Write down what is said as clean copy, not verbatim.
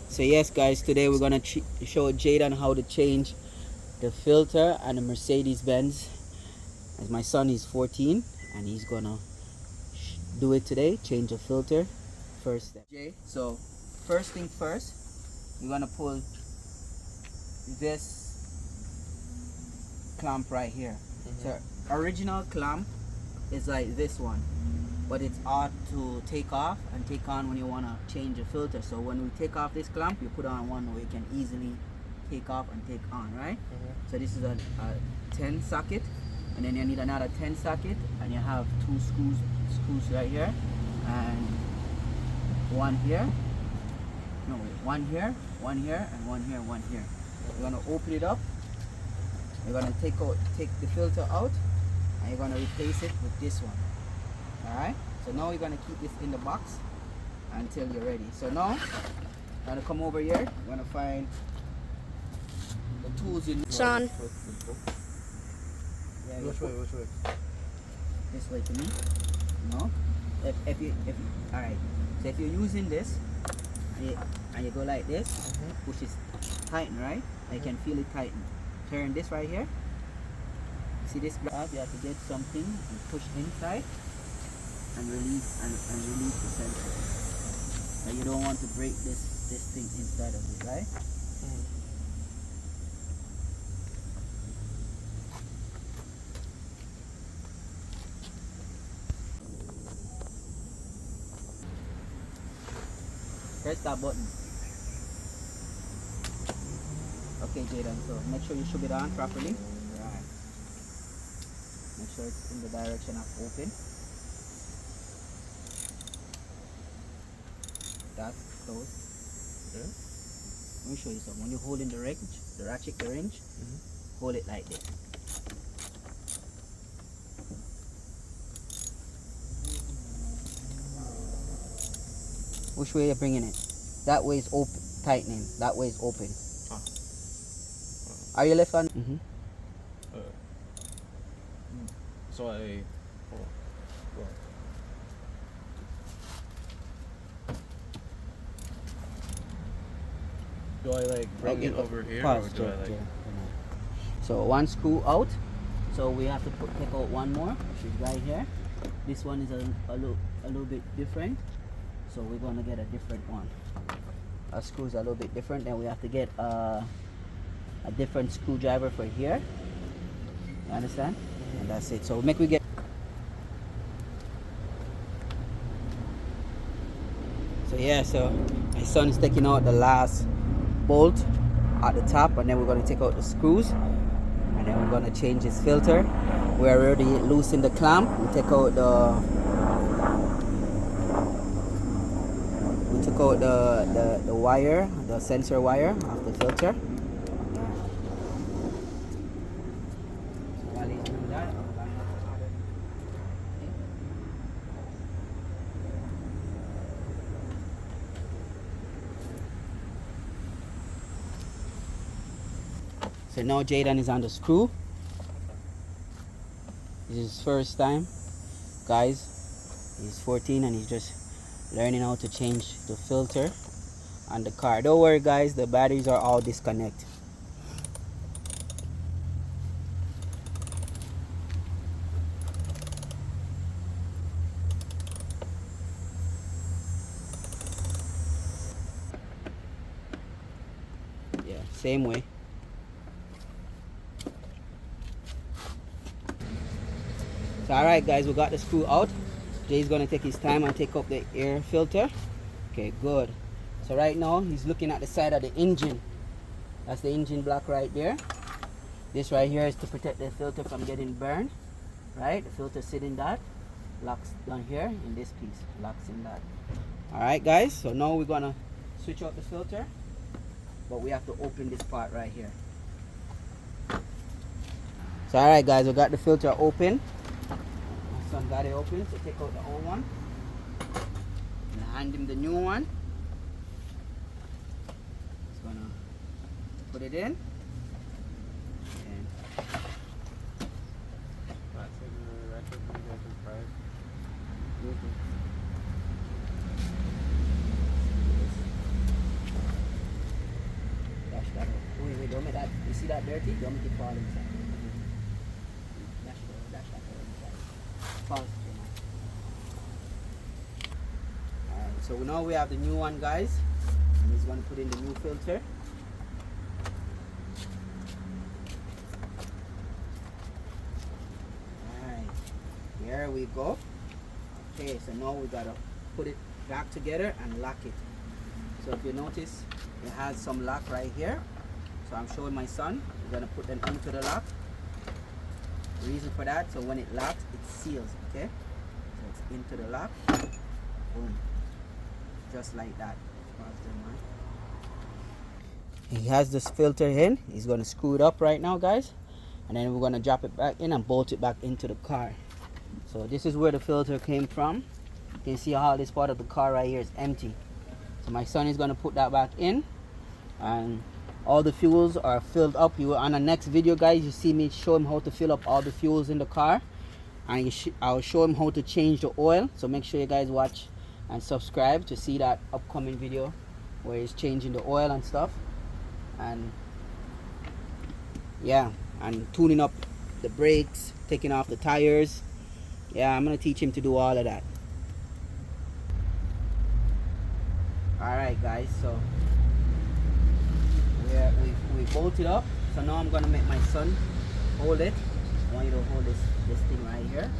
So yes guys, today we're gonna show Jaden how to change the filter on the Mercedes-Benz. As my son is 14 and he's gonna do it today, change the filter. First step. So first thing first, we're gonna pull this clamp right here. So original clamp is like this one, but it's hard to take off and take on when you want to change the filter. So when we take off this clamp, you put on one where you can easily take off and take on, right? So this is a 10 socket, and then you need another 10 socket, and you have two screws right here, and one here, no wait, one here, and one here. You're gonna open it up. You're gonna take the filter out, and you're gonna replace it with this one. Alright, so now you're gonna keep this in the box until you're ready. So now you're gonna come over here, you're gonna find the tools you need. Sean. Yeah, Which way? this way to me. No? If you alright. So if you're using this and you go like this, push it tighten, right? You can feel it tighten. Turn this right here. See this block? You have to get something and push inside and release the sensor. But you don't want to break this thing inside of it, right? Press that button. Okay, Jaden, so make sure you shove it on properly. Right. Make sure it's in the direction of open. That's closed. Yeah. Let me show you something. When you hold in the ratchet, the wrench, hold it like this. Which way you're bringing it? That way is open, tightening. That way is open. Are you left hand? So I. Do I like bring it over here, or do I like? So one screw out. So we have to take out one more, which is right here. This one is a little bit different. So we're gonna get a different one. Our screws are a little bit different. Then we have to get a different screwdriver for here. You understand? And that's it. So we get. So yeah, so my son is taking out the last bolt at the top, and then we're going to take out the screws, and then we're going to change his filter. We already loosened the clamp. We took out the wire, the sensor wire of the filter. So now Jaden is on the screw. This is his first time, guys. He's 14 and he's just learning how to change the filter on the car. Don't worry guys, the batteries are all disconnected. Yeah, same way. So alright guys, we got the screw out. Jay's gonna take his time and take up the air filter. Okay, good. So right now he's looking at the side of the engine. That's the engine block right there. This right here is to protect the filter from getting burned. Right? The filter sits in that. Locks down here in this piece. Locks in that. Alright guys, so now we're gonna switch out the filter. But we have to open this part right here. So alright guys, we got the filter open. Son got it open, so take out the old one and hand him the new one. Just gonna put it in. And You see that dirty? Don't make it fall inside. Dash that inside. Fall. Alright, so now we have the new one, guys. And he's going to put in the new filter. Alright, here we go. Okay, so now we got to put it back together and lock it. So if you notice, it has some lock right here. So I'm showing my son. We're going to put them into the lock. The reason for that, so when it locks, it seals, okay? So it's into the lock. Boom. Just like that. He has this filter in. He's going to screw it up right now, guys. And then we're going to drop it back in and bolt it back into the car. So this is where the filter came from. You can see how this part of the car right here is empty. So my son is going to put that back in. And all the fuels are filled up. You on the next video, guys, you see me show him how to fill up all the fuels in the car. And I'll show him how to change the oil. So make sure you guys watch and subscribe to see that upcoming video where he's changing the oil and stuff. And yeah, and tuning up the brakes, taking off the tires. Yeah, I'm gonna teach him to do all of that. Alright guys, so we bolted up. So now I'm gonna make my son hold it. I want you to hold this thing right here.